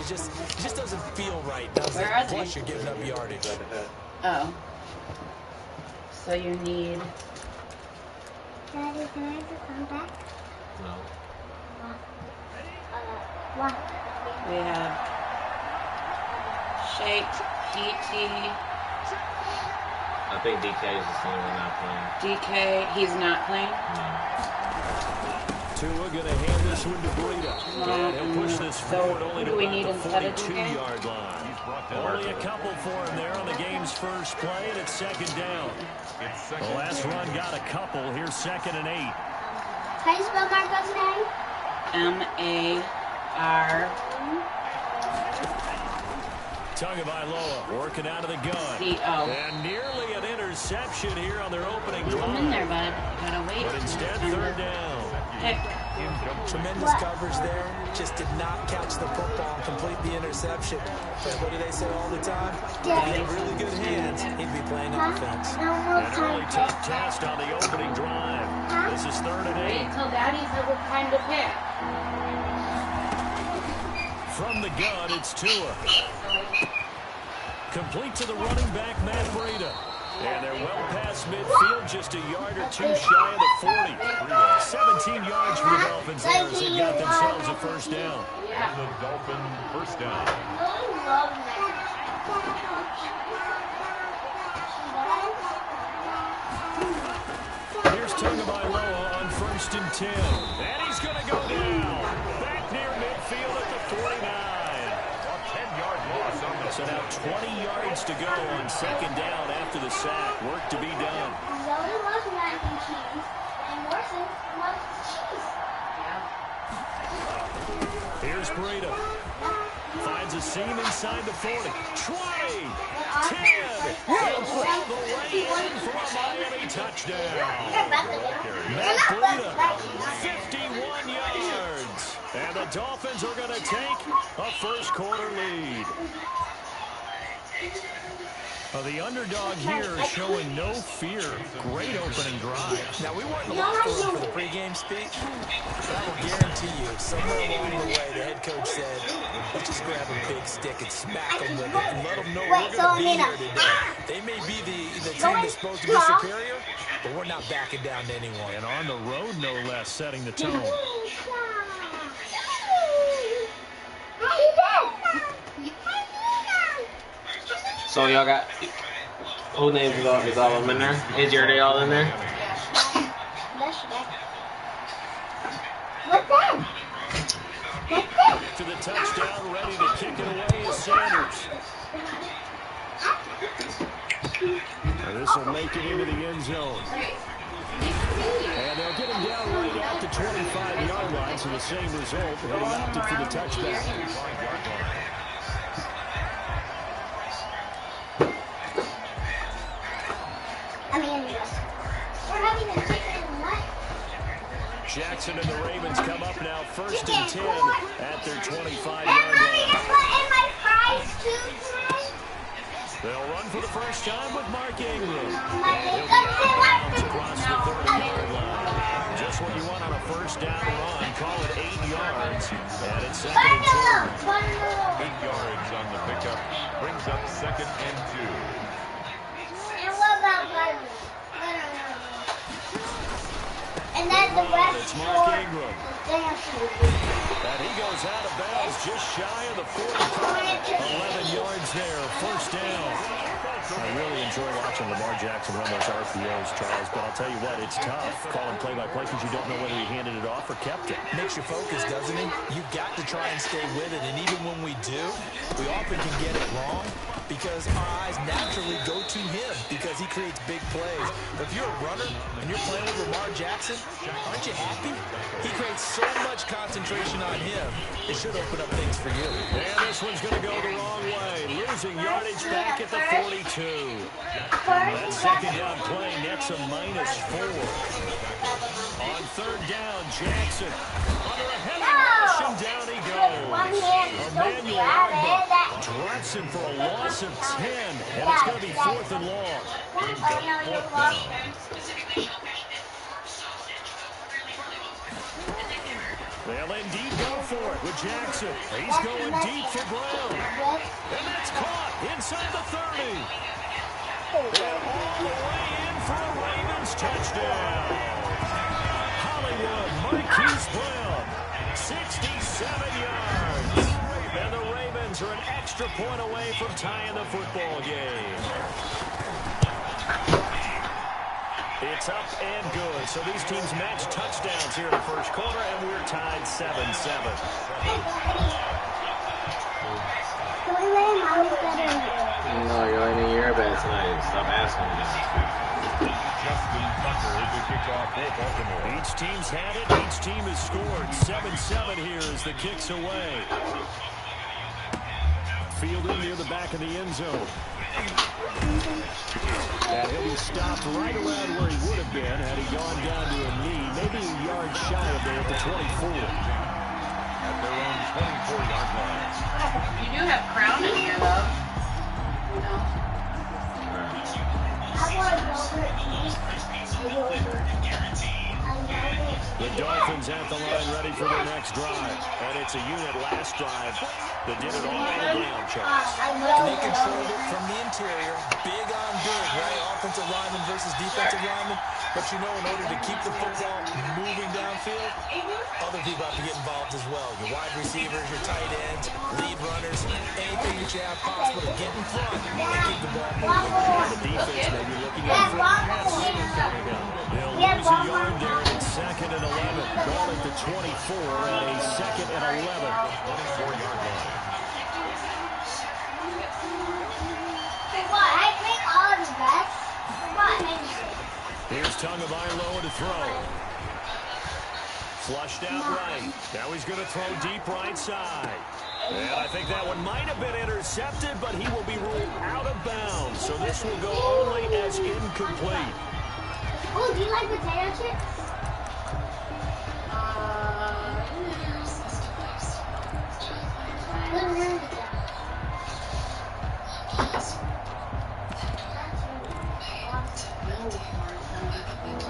just doesn't feel right, does it? Plus, you're giving up yardage. Oh. So you need... Daddy, can I just come back? No. What? We have Shake, DT. I think DK is the only one not playing. DK, he's not playing? Tua going to hand this one to Breida. And he'll push this forward only to about the 42-yard line. Only a couple for him there on the game's first play, and it's second down. The last run got a couple. Here's 2nd and 8. How do you spell Marco's name? M-A-R. Tagovailoa working out of the gun. C-O. And nearly an interception here on their opening drive. Come in there, bud. Gotta wait. But instead, 3rd down. Hey. Tremendous coverage there. Just did not catch the football and complete the interception. But what do they say all the time? If he had really good hands, he'd be playing offense. An early tough test on the opening drive. This is 3rd and 8. Wait till Daddy's have time to pick. From the gun, it's Tua. Complete to the running back, Matt Breida. And they're well past midfield, just a yard or two shy of the 40. 17 yards for the Dolphins there as they got themselves a first down. The Dolphin first down. Here's Tagovailoa on 1st and 10. And he's going to go down. Back near midfield at the 49. So now 20 yards to go on 2nd down after the sack. Work to be done. Zoe loves mac and cheese, and Morrison loves cheese. Here's Breida. Finds a seam inside the 40. 20. 10. He'll throw the way in for a Miami touchdown. Matt Breida, 51 yards. And the Dolphins are going to take a first quarter lead. The underdog here is showing no fear. Great opening drive. Now, we weren't in the locker room for the pregame speech, but I will guarantee you, somewhere along the way, the head coach said, let's just grab a big stick and smack them with it and let them know we're going to be here today. They may be the team that's supposed to be superior, but we're not backing down to anyone. And on the road, no less, setting the tone. So y'all got who names is all of them in there? Is your they all in there? What's that? To the touchdown, ready to kick it away is Sanders. And this will make it into the end zone. And they'll get him down right at the 25-yard line, so the same result, but he opted for the touchback. Jackson and the Ravens come up now 1st and 10 at their 25-yard line. They'll run for the first time with Mark Ingram. And he'll be out of bounds across the 30-yard line. Just what you want on a first down run. Call it 8 yards. And it's 2nd and 2. 8 yards on the pickup. Brings up 2nd and 2. And what about and then the rest it's Mark Ingram. And he goes out of bounds just shy of the 45. 11 yards there, first down. I really enjoy watching Lamar Jackson run those RPOs, Charles, but I'll tell you what, it's tough calling play-by-play because you don't know whether he handed it off or kept it. Makes you focus, doesn't it? You've got to try and stay with it, and even when we do, we often can get it wrong because our eyes naturally go to him because he creates big plays. But if you're a runner and you're playing with Lamar Jackson, aren't you happy? He creates so much concentration on him, it should open up things for you. And this one's going to go the wrong way, losing yardage back at the 42. That 2nd down play nets a -4. On 3rd down, Jackson under a heavy rush, and down he goes. Emmanuel Agba drops him for a loss of 10, and it's going to be 4th and long. They'll indeed go for it with Jackson. He's going deep for Brown. And that's caught inside the 30. And all the way in for a Ravens touchdown. Hollywood Marquise Brown, 67 yards. And the Ravens are an extra point away from tying the football game. It's up and good. So these teams match touchdowns here in the first quarter, and we're tied 7-7. No, you're in your bed tonight. Stop asking me. Justin Tucker to kick off for Baltimore. Each team's had it. Each team has scored. 7-7 here as the kick's away. Fielding near the back of the end zone. And he'll be stopped right around where he would have been had he gone down to a knee, maybe a yard shy of there at the 24. At their own 24-yard line. You do have Crown in here, though. No. The Dolphins at the line ready for their next drive. And it's a unit last drive that did it all on the ground, Charles. And they controlled it from the interior. Big on big, right? Offensive lineman versus defensive lineman. But you know, in order to keep the football moving downfield, other people have to get involved as well. Your wide receivers, your tight ends, lead runners, anything that you have possible to get in front and keep the ball moving. The defense may be looking at a front pass coming up. They'll lose a yard there. It's 2nd and 11. Ball at the 24 and a 2nd and 11. 24-yard line. Here's Tagovailoa to throw. Flushed out right. Now he's going to throw deep right side. And I think that one might have been intercepted, but he will be ruled out of bounds. So this will go only as incomplete. Oh, do you like potato chips?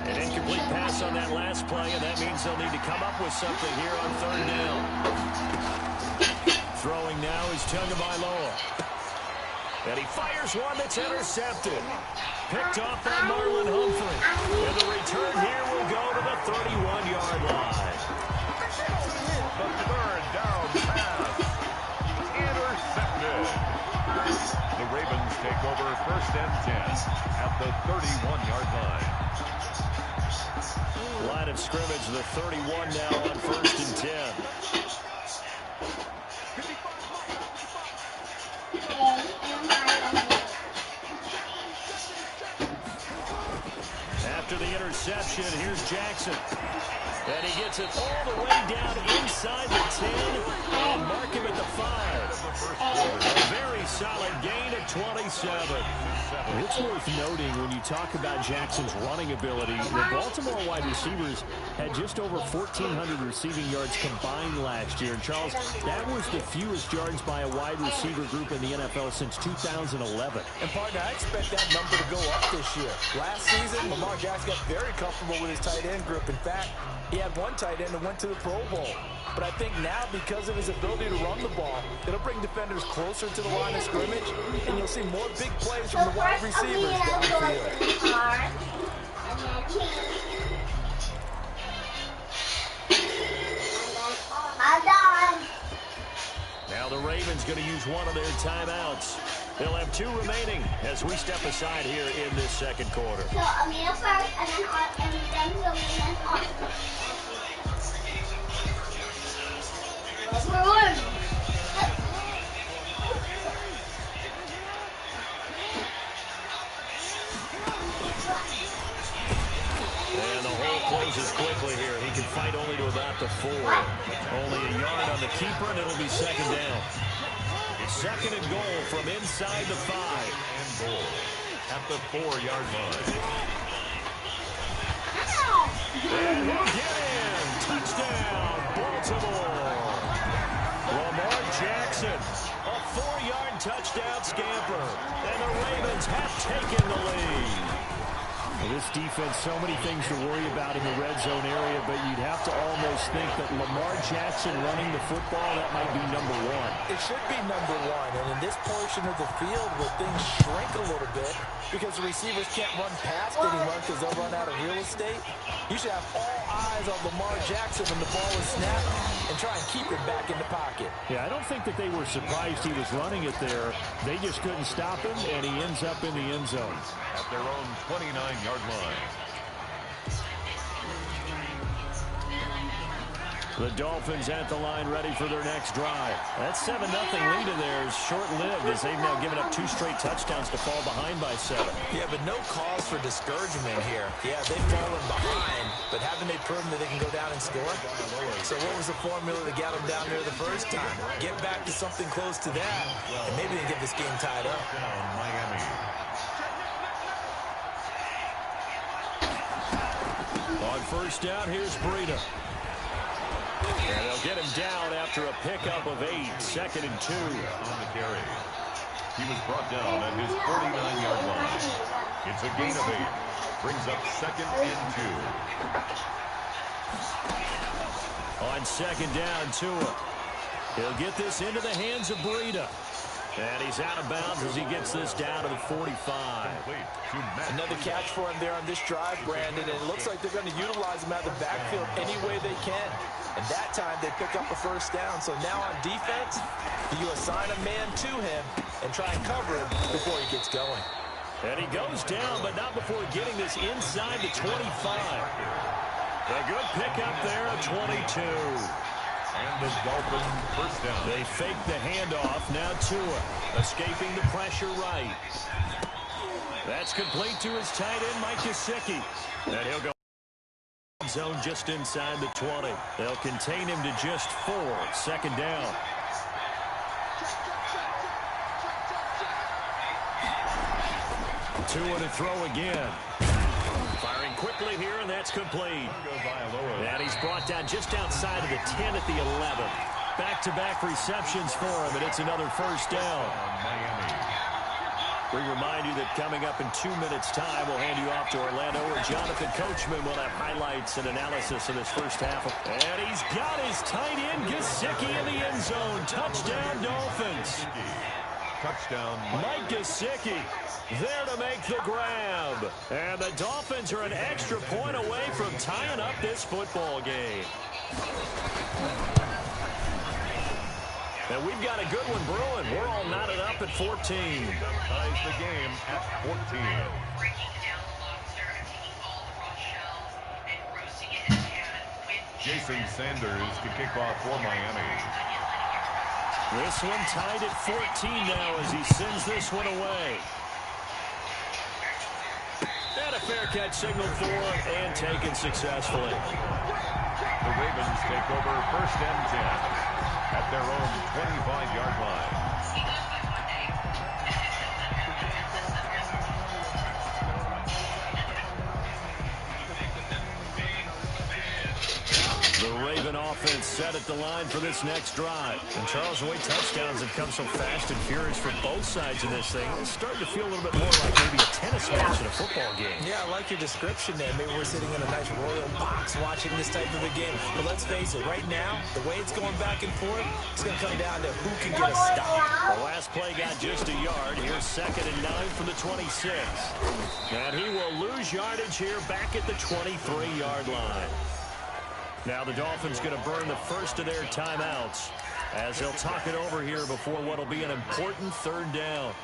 An incomplete pass on that last play, and that means they'll need to come up with something here on 3rd down. Throwing now is Tagovailoa. And he fires one that's intercepted. Picked off by Marlon Humphrey. And the return here will go to the 31-yard line. The 3rd down pass. Intercepted. The Ravens take over 1st and 10 at the 31-yard line. Line of scrimmage, the 31 now on 1st and 10. After the interception, here's Jackson. And he gets it all the way down inside the 10 and mark him at the 5. A very solid gain of 27. It's worth noting when you talk about Jackson's running ability, the Baltimore wide receivers had just over 1,400 receiving yards combined last year. And Charles, that was the fewest yards by a wide receiver group in the NFL since 2011. And partner, I expect that number to go up this year. Last season, Lamar Jackson got very comfortable with his tight end group. In fact, he had one tight end that went to the Pro Bowl. But I think now, because of his ability to run the ball, it'll bring defenders closer to the line of scrimmage, and you'll see more big plays from the wide receivers downfield. Now the Ravens going to use one of their timeouts. They'll have 2 remaining as we step aside here in this 2nd quarter. So Amina first, and then on. And the hole closes quickly here. He can fight only to about the 4. Only a yard on the keeper, and it'll be 2nd down. 2nd and goal from inside the 5. And goal at the 4-yard line. And he'll get in. Touchdown, Baltimore. Lamar Jackson, a 4-yard touchdown scamper. And the Ravens have taken the lead. Well, this defense, so many things to worry about in the red zone area, but you'd have to almost think that Lamar Jackson running the football, that might be number one. It should be number one, and in this portion of the field where things shrink a little bit because the receivers can't run past anyone because they'll run out of real estate, you should have all eyes on Lamar Jackson when the ball is snapped and try and keep him back in the pocket. Yeah, I don't think that they were surprised he was running it there. They just couldn't stop him, and he ends up in the end zone. At their own 29-yard line. The Dolphins at the line ready for their next drive. That 7-0 lead of theirs short-lived as they've now given up 2 straight touchdowns to fall behind by 7. Yeah, but no cause for discouragement here. Yeah, they've fallen behind, but haven't they proven that they can go down and score? So what was the formula that got them down there the first time? Get back to something close to that, and maybe they get this game tied up. Miami. On first down, here's Breida. And they'll get him down after a pickup of 8, 2nd and 2. On the carry. He was brought down at his 49-yard line. It's a gain of 8. Brings up 2nd and 2. On 2nd down, Tua. He'll get this into the hands of Breida. And he's out of bounds as he gets this down to the 45. Another catch for him there on this drive, Brandon. And it looks like they're going to utilize him out of the backfield any way they can. And that time they pick up a first down. So now on defense, you assign a man to him and try and cover him before he gets going. And he goes down, but not before getting this inside the 25. A good pickup there at 22. And the Dolphins first down. They fake the handoff. Now Tua escaping the pressure right. That's complete to his tight end, Mike Gesicki. And he'll go zone just inside the 20. They'll contain him to just 4. 2nd down. Tua to throw again. Firing quickly here, and that's complete. And he's brought down just outside of the 10 at the 11. Back-to-back receptions for him, and it's another first down. We remind you that coming up in 2 minutes' time, we'll hand you off to Orlando, where Jonathan Coachman will have highlights and analysis of this first half. And he's got his tight end, Gesicki, in the end zone. Touchdown, Dolphins. Touchdown, Mike Gesicki there to make the grab. And the Dolphins are an extra point away from tying up this football game. And we've got a good one brewing. We're all knotted up at 14. Ties the game at 14. Jason Sanders to kick off for Miami. This one tied at 14 now as he sends this one away. And a fair catch signal for and taken successfully. The Ravens take over first and 10 at their own 25-yard line. The Raven offense set at the line for this next drive. And Charles, the way touchdowns have come so fast and furious for both sides of this thing, it's starting to feel a little bit more like maybe a tennis match than a football game. Yeah, I like your description there. Maybe we're sitting in a nice royal box watching this type of a game. But let's face it, right now, the way it's going back and forth, it's going to come down to who can get a stop. The last play got just a yard. Here's 2nd and 9 from the 26. And he will lose yardage here back at the 23-yard line. Now the Dolphins going to burn the first of their timeouts as they'll talk it over here before what will be an important 3rd down.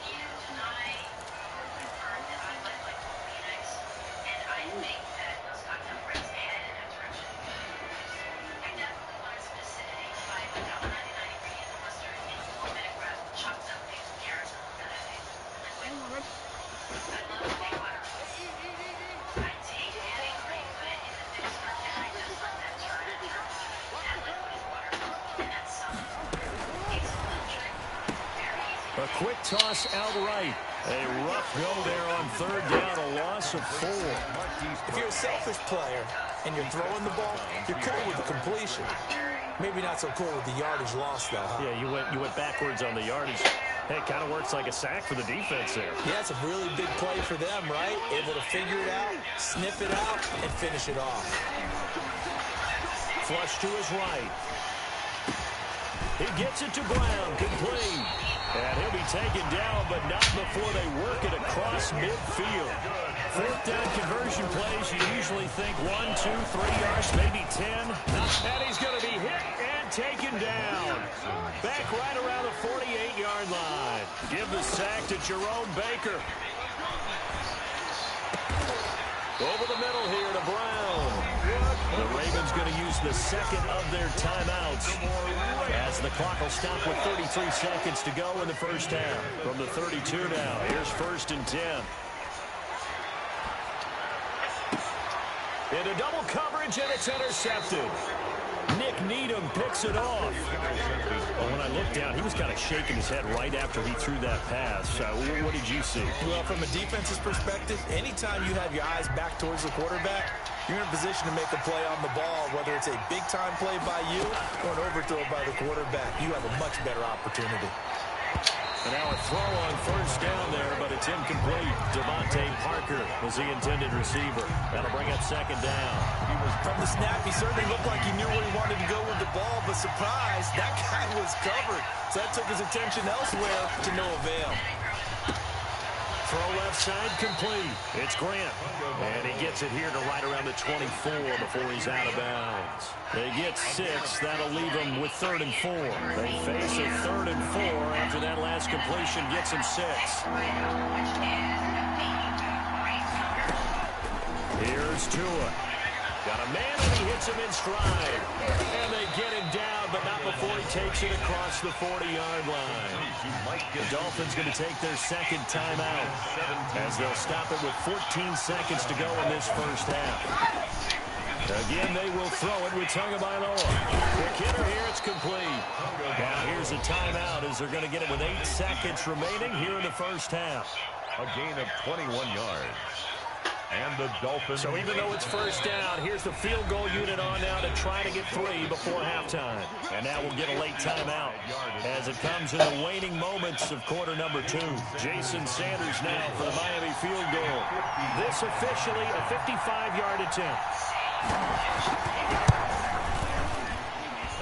A quick toss outright. A rough go there on 3rd down, a loss of 4. If you're a selfish player and you're throwing the ball, you're cool with the completion. Maybe not so cool with the yardage loss, though, huh? Yeah, you went backwards on the yardage. Hey, it kind of works like a sack for the defense there. Yeah, it's a really big play for them, right? Able to figure it out, sniff it out, and finish it off. Flush to his right. He gets it to Brown, complete. And he'll be taken down, but not before they work it across midfield. Fourth down conversion plays, you usually think 1, 2, 3 yards, maybe 10. And he's going to be hit and taken down. Back right around the 48-yard line. Give the sack to Jerome Baker. Over the middle here to Brown. The Ravens going to use the second of their timeouts as the clock will stop with 33 seconds to go in the first half. From the 32 now, here's 1st and 10. Into double coverage, and it's intercepted. Nick Needham picks it off. Well, when I looked down, he was kind of shaking his head right after he threw that pass. What did you see? Well, from a defense's perspective, anytime you have your eyes back towards the quarterback, you're in a position to make a play on the ball, whether it's a big-time play by you or an overthrow by the quarterback. You have a much better opportunity. And now a throw on 1st down there, but it's incomplete. Devontae Parker was the intended receiver. That'll bring up 2nd down. From the snap, he certainly looked like he knew where he wanted to go with the ball, but surprise, that guy was covered. So that took his attention elsewhere to no avail. Throw left side complete. It's Grant. And he gets it here to right around the 24 before he's out of bounds. They get 6. That'll leave them with 3rd and 4. They face a 3rd and 4 after that last completion gets them 6. Here's Tua. Got a man and he hits him in stride. And they get him down, but not before he takes it across the 40-yard line. The Dolphins going to take their 2nd timeout as they'll stop it with 14 seconds to go in this first half. Again, they will throw it with Tagovailoa. Quick hitter here, it's complete. Now here's a timeout as they're going to get it with 8 seconds remaining here in the first half. A gain of 21 yards. And the Dolphins. So even though it's 1st down, here's the field goal unit on now to try to get 3 before halftime. And now we'll get a late timeout as it comes in the waning moments of quarter number 2. Jason Sanders now for the Miami field goal. This officially a 55-yard attempt.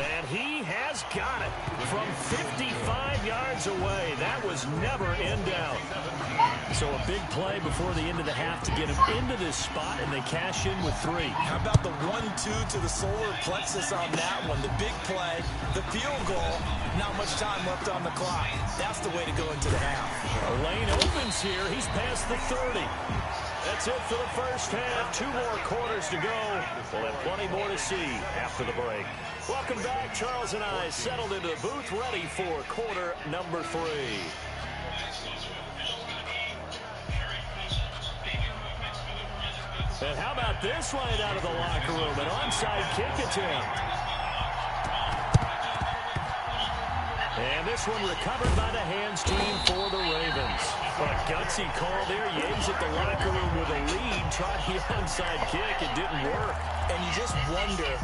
And he has got it from 55 yards away. That was never in doubt. So a big play before the end of the half to get him into this spot, and they cash in with 3. How about the 1-2 to the solar plexus on that one? The big play, the field goal, not much time left on the clock. That's the way to go into the half. A lane opens here. He's past the 30. That's it for the first half. 2 more quarters to go. We'll have plenty more to see after the break. Welcome back. Charles and I settled into the booth, ready for quarter number 3. And how about this right out of the locker room? An onside kick attempt. And this one recovered by the hands team for the Ravens. What a gutsy call there. Yates at the locker room with a lead. Tried the onside kick. It didn't work. And you just wonder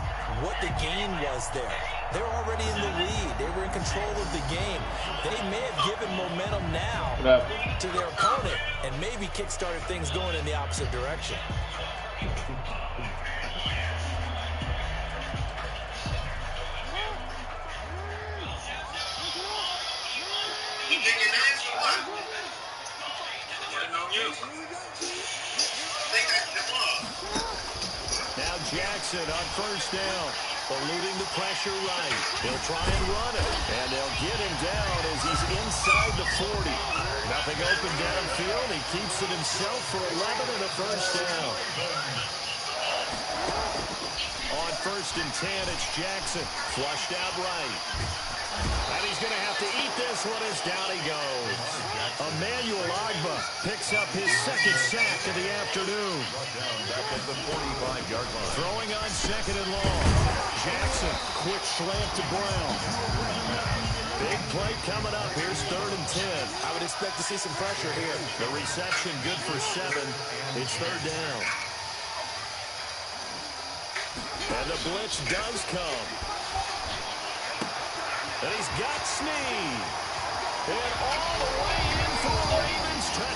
what the game was there. They're already in the lead. They were in control of the game. They may have given momentum now to their opponent and maybe kick-started things going in the opposite direction. Now Jackson on 1st down, eluding the pressure right. He'll try and run it, and they'll get him down as he's inside the 40. Nothing open downfield. He keeps it himself for 11 and a 1st down. On 1st and 10, it's Jackson, flushed out right. And he's going to have to eat this one as down he goes. Emmanuel Agba picks up his 2nd sack of the afternoon. Back at the 45-yard line. Throwing on 2nd and long. Jackson, quick slant to Brown. Big play coming up. Here's 3rd and 10. I would expect to see some pressure here. The reception good for 7. It's 3rd down. And the blitz does come. And he's got Snead. And all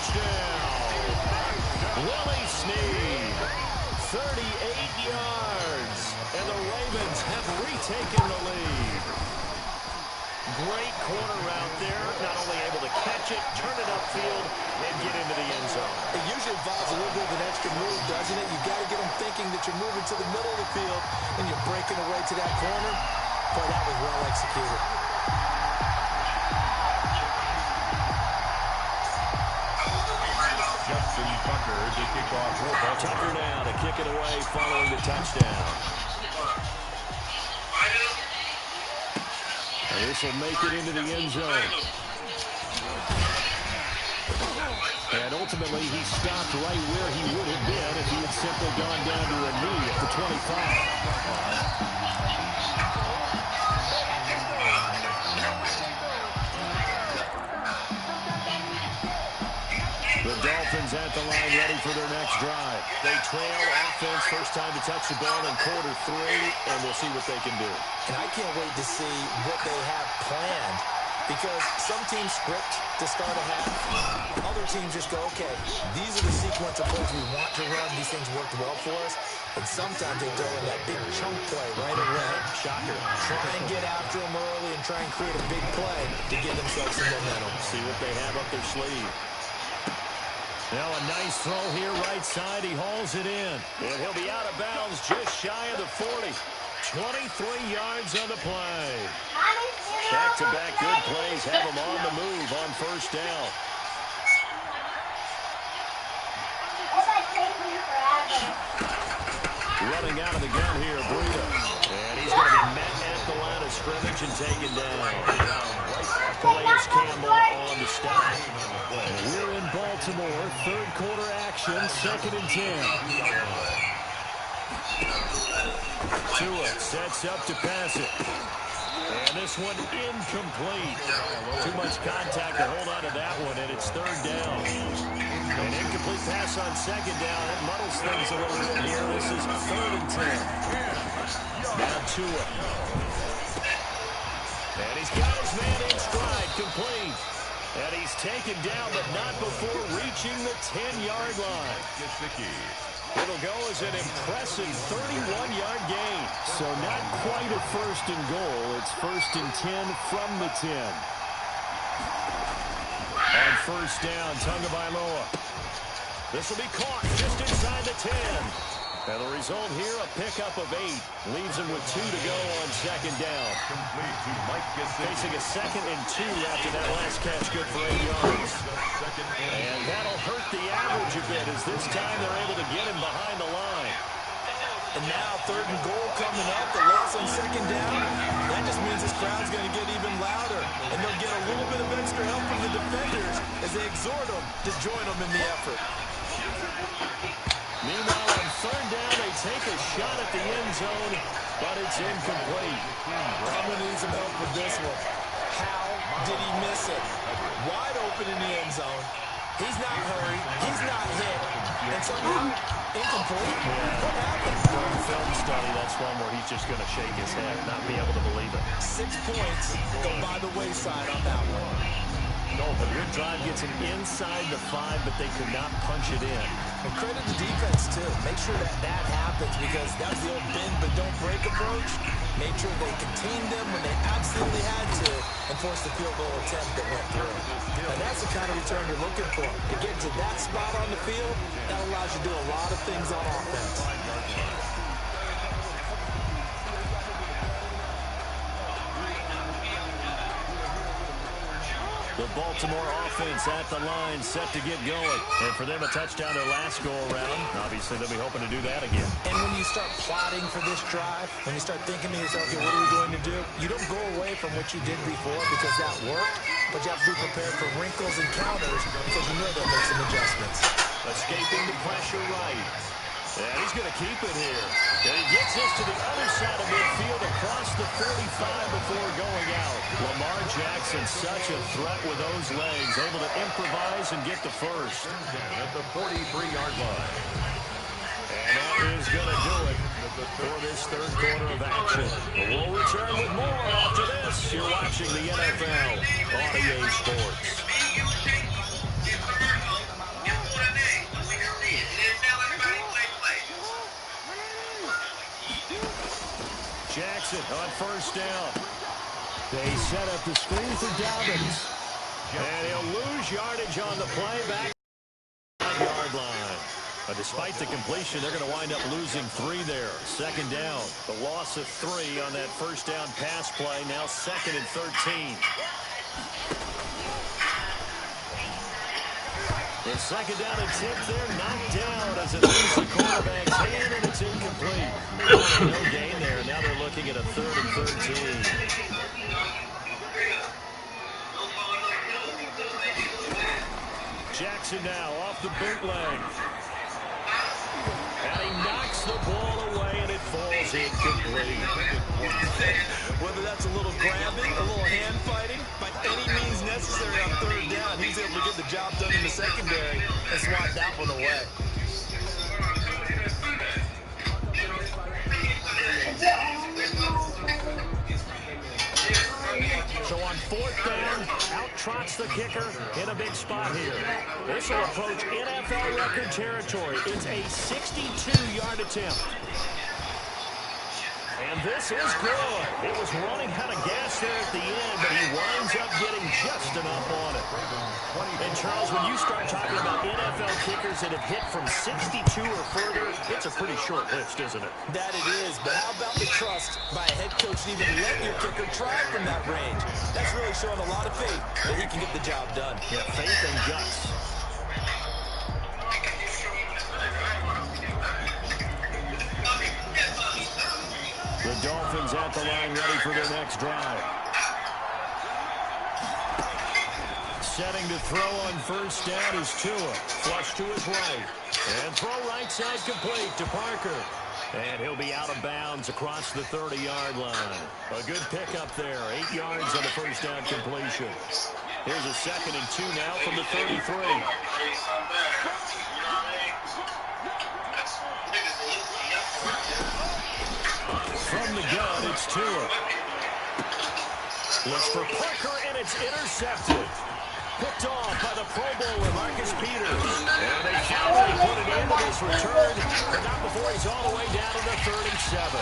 touchdown. Willie Snead, 38 yards. And the Ravens have retaken the lead. Great corner route there. Not only able to catch it, turn it upfield, and get into the end zone. It usually involves a little bit of an extra move, doesn't it? You've got to get them thinking that you're moving to the middle of the field and you're breaking away to that corner. Boy, that was well executed. Justin Tucker to kick off for Baltimore. Tucker now to kick it away following the touchdown. And this will make it into the end zone. And ultimately, he stopped right where he would have been if he had simply gone down to a knee at the 25. The Dolphins at the line ready for their next drive. They trail offense, first time to touch the ball in quarter 3, and we'll see what they can do. And I can't wait to see what they have planned, because some teams script to start a half. Other teams just go, okay, these are the sequence of plays we want to run. These things worked well for us. And sometimes they throw in that big chunk play right away. Shocker. Try and get after them early and try and create a big play to give themselves some momentum. See what they have up their sleeve. Now a nice throw here, right side. He hauls it in. And he'll be out of bounds just shy of the 40. 23 yards on the play. Back-to-back good plays have him on the move on first down. Running out of the gun here, Breida. And he's going to be met at the line of scrimmage and taken down. Calais Campbell on the stop. We're in Baltimore. Third quarter action, 2nd and 10. Tua sets up to pass it. And this one incomplete. Too much contact to hold on to that one, and it's 3rd down. An incomplete pass on 2nd down. It muddles things a little bit here. This is 3rd and 10. Now Tua. And he's got his man in stride, complete. And he's taken down, but not before reaching the 10-yard line. It'll go as an impressive 31-yard gain. So not quite a 1st and goal. It's 1st and 10 from the 10. On 1st down, Tagovailoa. This will be caught just inside the 10. And the result here, a pickup of 8. Leaves him with 2 to go on 2nd down. Facing a 2nd and 2 after that last catch, good for 8 yards. And that'll hurt the average a bit, as this time they're able to get him behind the line. And now 3rd and goal coming up. The loss on 2nd down. That just means this crowd's going to get even louder. And they'll get a little bit of extra help from the defenders as they exhort them to join them in the effort. Meanwhile, on 3rd down, they take a shot at the end zone, but it's incomplete. I'm going to need some help with this one. How did he miss it? Wide open in the end zone. He's not hurried. He's not hit. And somehow, incomplete. What happened? During film study, that's one where he's just going to shake his head, not be able to believe it. 6 points go by the wayside on that one. A good drive gets him inside the 5, but they could not punch it in. And credit the defense, too. Make sure that that happens, because that was the old bend but don't break approach. Made sure they contained them when they absolutely had to and forced the field goal attempt that went through. And that's the kind of return you're looking for. To get to that spot on the field, that allows you to do a lot of things on offense. The Baltimore offense at the line, set to get going. And for them, a touchdown their last go-around. Obviously, they'll be hoping to do that again. And when you start plotting for this drive, when you start thinking to yourself, okay, what are we going to do? You don't go away from what you did before because that worked, but you have to be prepared for wrinkles and counters because you know they'll make some adjustments. Escaping the pressure right. And he's going to keep it here. And he gets this to the other side of midfield across the 45 before going out. Lamar Jackson, such a threat with those legs, able to improvise and get the first. At the 43-yard line. And that is going to do it for this 3rd quarter of action. We'll return with more after this. You're watching the NFL on EA Sports. Jackson on first down. They set up the screen for Dobbins. And he'll lose yardage on the play back on the yard line. But despite the completion, they're going to wind up losing 3 there. Second down. The loss of 3 on that first down pass play. Now 2nd and 13. The second down attempt there knocked down as it leaves the quarterback's hand, and it's incomplete. No gain there. Now they're looking at a 3rd and 13. Jackson now off the bootleg. And he knocks the ball away, and it falls incomplete. Whether that's a little grabbing, a little hand fighting, by any means necessary on 3rd down, he's able to get the job done in the secondary and swat that one away. So on 4th down, out trots the kicker in a big spot here. This will approach NFL record territory. It's a 62-yard attempt. And this is good. It was running out of gas there at the end, but he winds up getting just enough on it. And Charles, when you start talking about NFL kickers that have hit from 62 or further, it's a pretty short list, isn't it? That it is, but how about the trust by a head coach to even let your kicker try from that range? That's really showing a lot of faith that he can get the job done. Yeah, faith and guts. The Dolphins at the line ready for their next drive. Setting to throw on first down is Tua. Flush to his right. And throw right side complete to Parker. And he'll be out of bounds across the 30-yard line. A good pickup there. 8 yards on the first down completion. Here's a 2nd and 2 now from the 33. From the gun, it's Tua. Looks for Parker, and it's intercepted. Picked off by the Pro Bowler, Marcus Peters. And they finally put it into this return, but not before he's all the way down to the 37.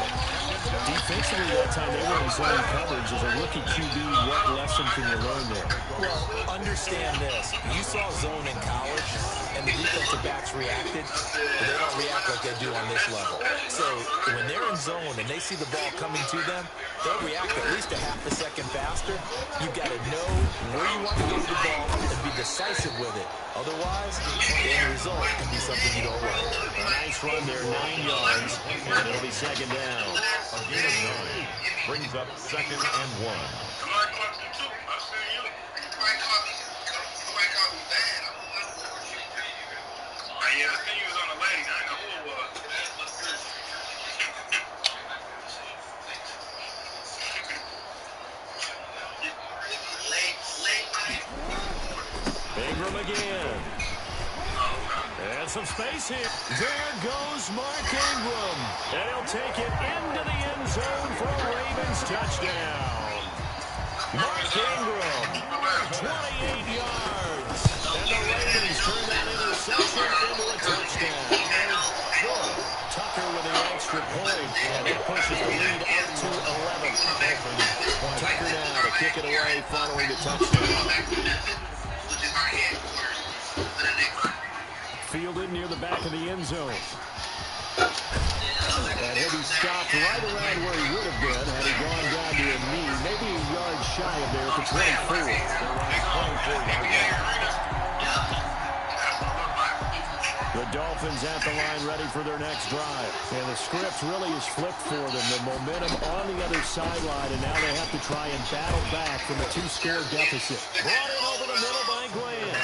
Defensively that time, they were in zone coverage. As a rookie QB, what lesson can you learn there? Well, understand this. You saw zone in college, and the defensive backs reacted, but they don't react like they do on this level. So when they're in zone and they see the ball coming to them, they'll react at least a half a second faster. You've got to know where you want to go with the ball and be decisive with it. Otherwise, the end result can be something you don't like. A nice run there, 9 yards, and it'll be second down. A gain of 9 brings up 2nd and 1. Ingram again. And some space here. There goes Mark Ingram. And he'll take it into the end zone for a Ravens touchdown. Mark Ingram, 28 yards. And the Ravens turn that interception into a touchdown. Tucker with the extra point. And it pushes the lead up to 11. Tucker now to kick it away following the touchdown. Fielded near the back of the end zone. And he'll be stopped right around where he would have been had he gone down to a knee, maybe a yard shy of there for 24. The Dolphins at the line ready for their next drive. And the script really is flipped for them. The momentum on the other sideline, and now they have to try and battle back from a 2-score deficit. Brought in over the middle by Glenn.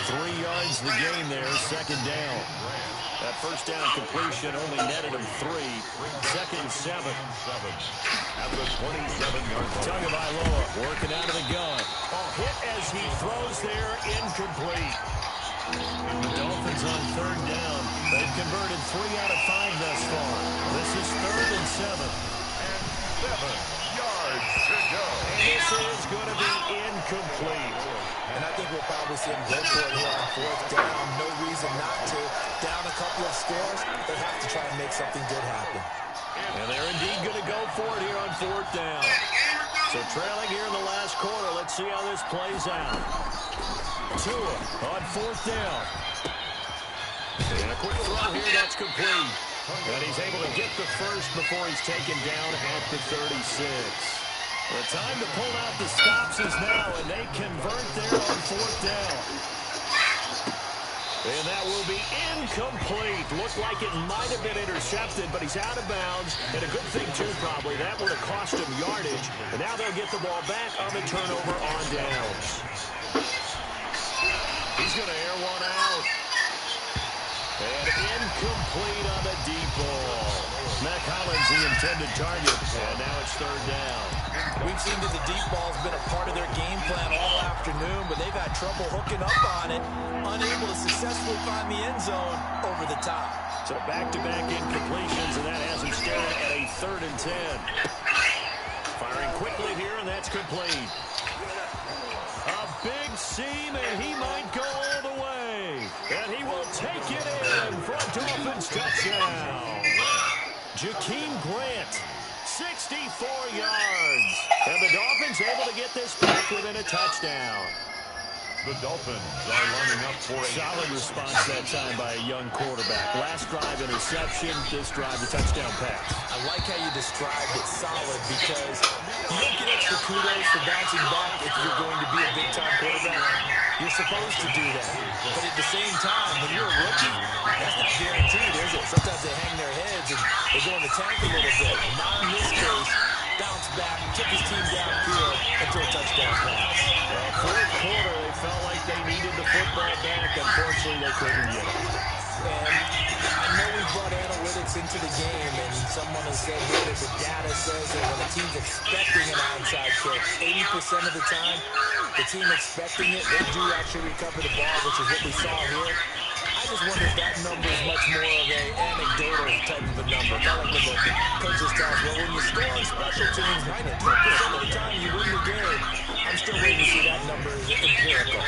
3 yards the gain there, second down. That first down completion only netted him 3. 2nd and 7. At the 27-yard line. Tagovailoa working out of the gun. A hit as he throws there, incomplete. The Dolphins on 3rd down. They've converted 3 out of 5 thus far. This is 3rd and 7. And 7 yards to go. This is going to be incomplete. And I think we'll probably see him go for it here on 4th down. No reason not to. Down a couple of scores, they have to try and make something good happen. And they're indeed going to go for it here on 4th down. So trailing here in the last quarter. Let's see how this plays out. Tua on 4th down. And a quick throw here. That's complete. And he's able to get the first before he's taken down at the 36. The time to pull out the stops is now, and they convert there on 4th down. And that will be incomplete. Looked like it might have been intercepted, but he's out of bounds. And a good thing, too, probably. That would have cost him yardage. And now they'll get the ball back on the turnover on downs. He's going to air one out. And incomplete on the deep ball. Mac Hollins, the intended target. And now it's 3rd down. We've seen that the deep ball's been a part of their game plan all afternoon, but they've had trouble hooking up on it, unable to successfully find the end zone over the top. So back-to-back incompletions, and that has him staring at a 3rd and 10. Firing quickly here, and that's complete. A big seam, and he might go all the way. And he will take it in for a Dolphins touchdown. Jakeem Grant, 64 yards. And the Dolphins able to get this back within a touchdown. The Dolphins are lining up for a solid response that time by a young quarterback. Last drive interception, this drive the touchdown pass. I like how you described it solid because you don't get extra kudos for bouncing back if you're going to be a big-time quarterback. You're supposed to do that. But at the same time, when you're a rookie, that's not guaranteed, is it? Sometimes they hang their heads and they go in the tank a little bit. Not in this case. Bounced back, took his team downfield into a touchdown pass. Well, 4th quarter, they felt like they needed the football back. Unfortunately, they couldn't get it. And I know we brought analytics into the game, and someone has said here that the data says that when a team's expecting an onside kick, 80% of the time, the team expecting it, they do actually recover the ball, which is what we saw here. I just wonder if that number is much more of an anecdotal type of a number. Kind of like when the coaches tell us, well, when you score on special teams, 92% of the time you win the game. I'm still waiting to see that number as empirical.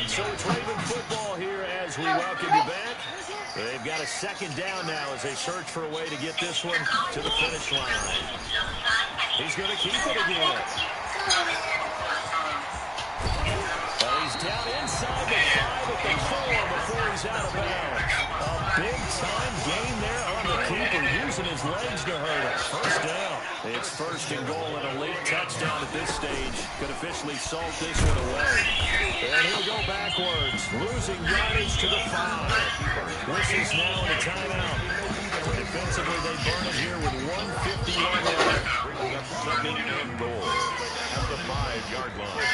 So it's Raven football here as we welcome you back. They've got a 2nd down now as they search for a way to get this one to the finish line. He's going to keep it again. Well, he's down inside the 5 at the 4 before he's out of bounds. A big-time gain there on the keeper, using his legs to hurt him. 1st down. It's 1st and goal and a late touchdown at this stage. Could officially salt this one away. And he'll go backwards, losing yardage to the 5. Whistles now in a timeout. Defensively, they burn it here with 1:51 left. bringing up 2nd and goal at the 5-yard line.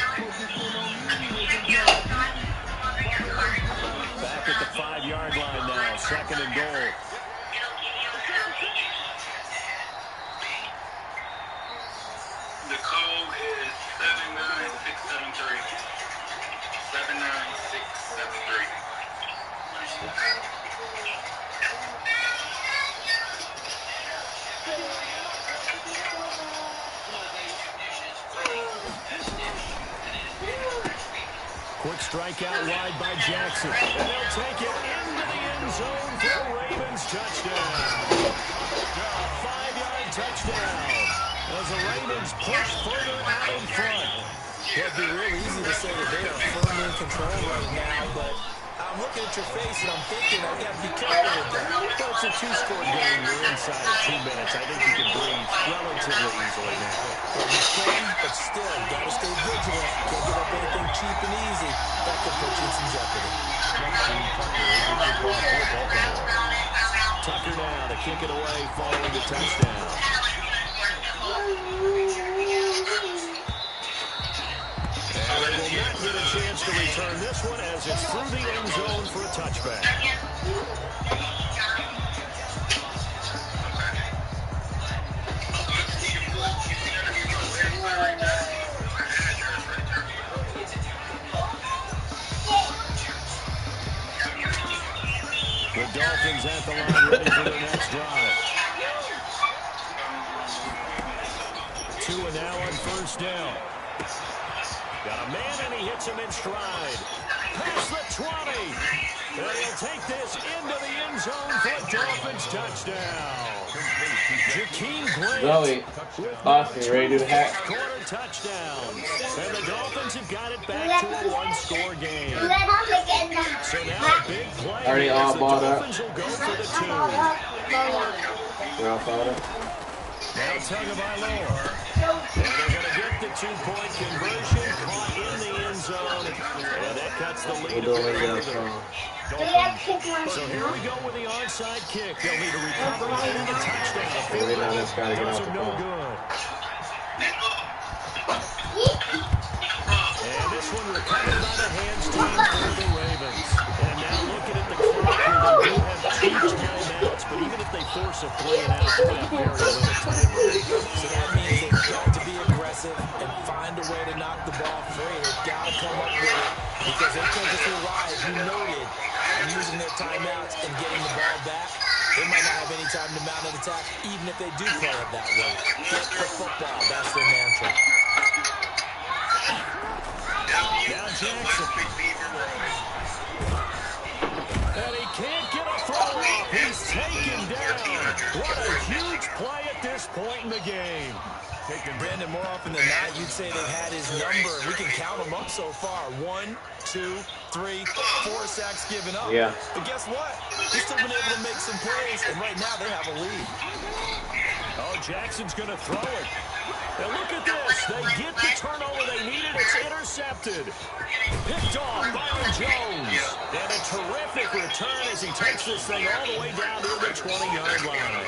Back at the 5-yard line now, 2nd and goal. The code is 79673. 79673. Quick strike out wide by Jackson. And they'll take it into the end zone for a Ravens touchdown. A 5-yard touchdown as the Ravens push further out in front. It'd be real easy to say that they are firmly in control right now, but I'm looking at your face and I'm thinking I've got to be careful with that. Well, it's a 2-score game. You're inside of 2 minutes. I think you can breathe relatively easily now. Well, you can, but still, got to stay vigilant. Can't give up anything cheap and easy. That could put you in some jeopardy. Tucker now to kick it away following the touchdown. And they will not get a chance to return this one as it's through the end zone for a touchback. The Dolphins at the line ready for their next drive. Tua now on 1st down. Got a man and he hits him in stride. Past the 20. And he'll take this into the end end zone for a Dolphins touchdown. Jakeem Zoe, Austin, ready to do the hat? Quarter touchdown. And the Dolphins have got it back to a one-score game. So now a big play. Already all the balled up. Dolphins will go for the 2. We're all balled up. Now Tagovailoa. And they're going to get the 2-point conversion, caught in the end zone. And that cuts the lead. So here we go with the onside kick. They'll need a recovery and a touchdown. Those are no good. And this one recovered by the hands team for the Ravens. And now looking at the clock here, they do have 2 timeouts, but even if they force a 3-and-out, they have very little time remaining. So that means they've got to be aggressive and find a way to knock the ball free. They've got to come up with it because they can't just rely, as you noted, on using their timeouts and getting the ball back. They might not have any time to mount an attack, even if they do play it that way. Get the football. That's their mantra. Now Jackson. And he can't get a throw off. He's taken down. What a huge play at this point in the game. Brandon, more often than not, you'd say they've had his number. We can count them up so far. 1, 2, 3, 4 sacks given up. Yeah. But guess what? He's still been able to make some plays, and right now they have a lead. Oh, Jackson's going to throw it. And look at this. They get the turnover they needed. It's intercepted. Picked off by Jones. And a terrific return as he takes this thing all the way down to the 20-yard line.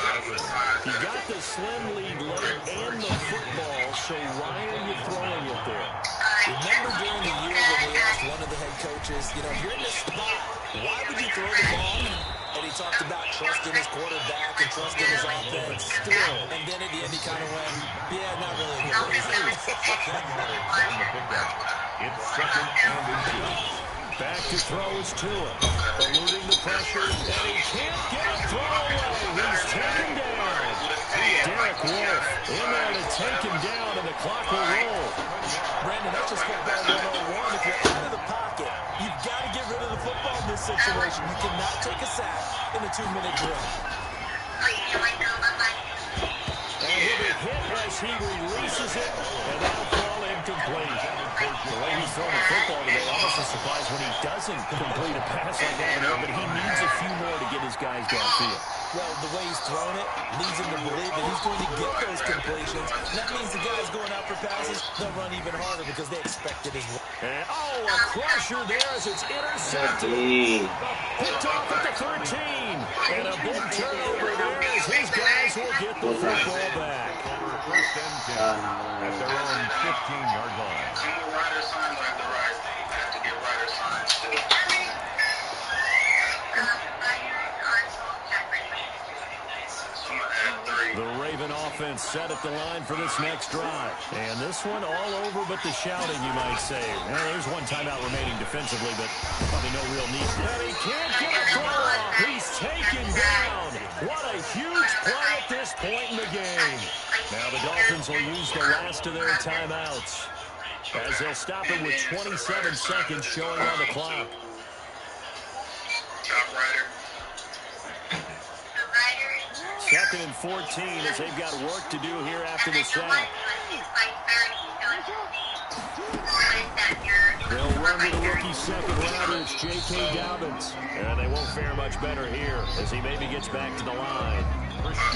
He got the slim lead late and the football, so why are you throwing it there? Remember during the year when we asked one of the head coaches, you know, if you're in this spot, why would you throw the ball? And he talked about trusting his quarterback and trusting his offense. Still. And then at the end he kind of went, yeah, not really a good reason. It's 2nd and 2. Back to throw is Tua. Eluding the pressure, and he can't get a throw away. He's taken down. Derek Wolf in there to take him down, and the clock will roll. Brandon, that's just football 101. If you're out of the pocket, you've got to get rid of the football in this situation. You cannot take a sack in a 2-minute drill. And he'll be hit as he releases it, and that'll fall incomplete. The way he's throwing the football today, almost a surprise when he doesn't complete a pass like that, but he needs a few more to get his guys downfield. Well, the way he's thrown it leads him to believe that he's going to get those completions. And that means the guys going out for passes, they'll run even harder because they expect it as well. And, oh, a crusher there as it's intercepted. Picked off at the 13. And a big turnover there as his guys will get the football back. 1st and 10 at their own 15-yard line. Some more rider signs have to rise. They have to get rider signs too. The Raven offense set at the line for this next drive. And this one all over but the shouting, you might say. Well, there's one timeout remaining defensively, but probably no real need. And he can't get a throw off. He's taken down. What a huge play at this point in the game. Now the Dolphins will use the last of their timeouts as they'll stop it with 27 seconds showing on the clock. Top rider. 2nd and 14 as they've got work to do here after the sack. They'll run with the rookie second rounder. It's J.K. Dobbins. And they won't fare much better here as he maybe gets back to the line.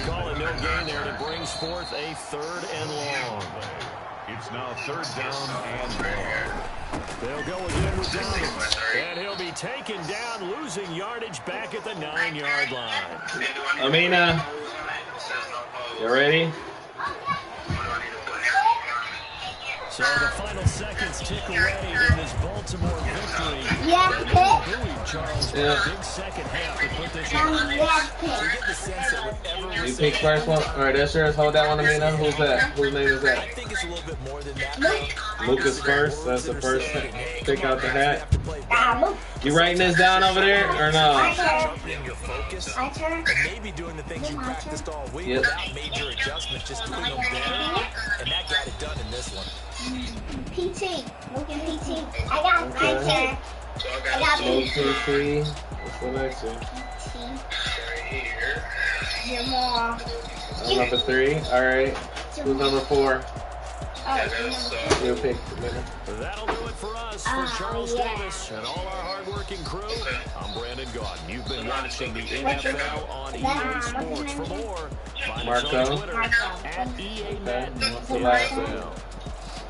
Call it no gain there, and it brings forth a 3rd and long. It's now 3rd down and long. They'll go again with Dobbins. And he'll be taken down, losing yardage back at the 9-yard line. Amina, you ready? So the final seconds tick away in this Baltimore victory. Charles, big second half to put this one. You pick first one. All right, that's yours. Hold that one, Amina. Who's that? Whose name is that? I think it's a little bit more than that. Lucas first. That's the first pick out the hat. You writing this down over there or no? Sharpening your focus and maybe doing the things you practiced all week without major adjustments, just doing them there, and that got it done in this one. PT. Look at PT. I got my turn. I got PT. What's the next one? Jamal. Number 3. All right. Who's number 4? You'll pick. That'll do it for us. For Charles Davis and all our hard-working crew, I'm Brandon Gaudin. You've been watching the NFL on EA Sports. For more, find us on Twitter at EANet.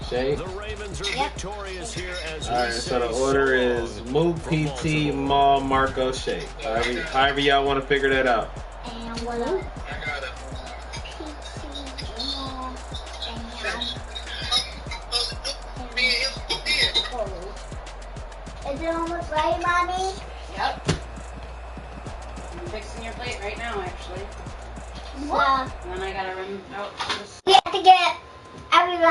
Shay? The Ravens are victorious here as all right, so the order is Mook, PT, Maul, Marco, Shay. However y'all want to figure that out. And what else? Is it almost ready, Mommy? Yep. I'm fixing your plate right now, actually. What? And then I gotta run out. We have to get everybody.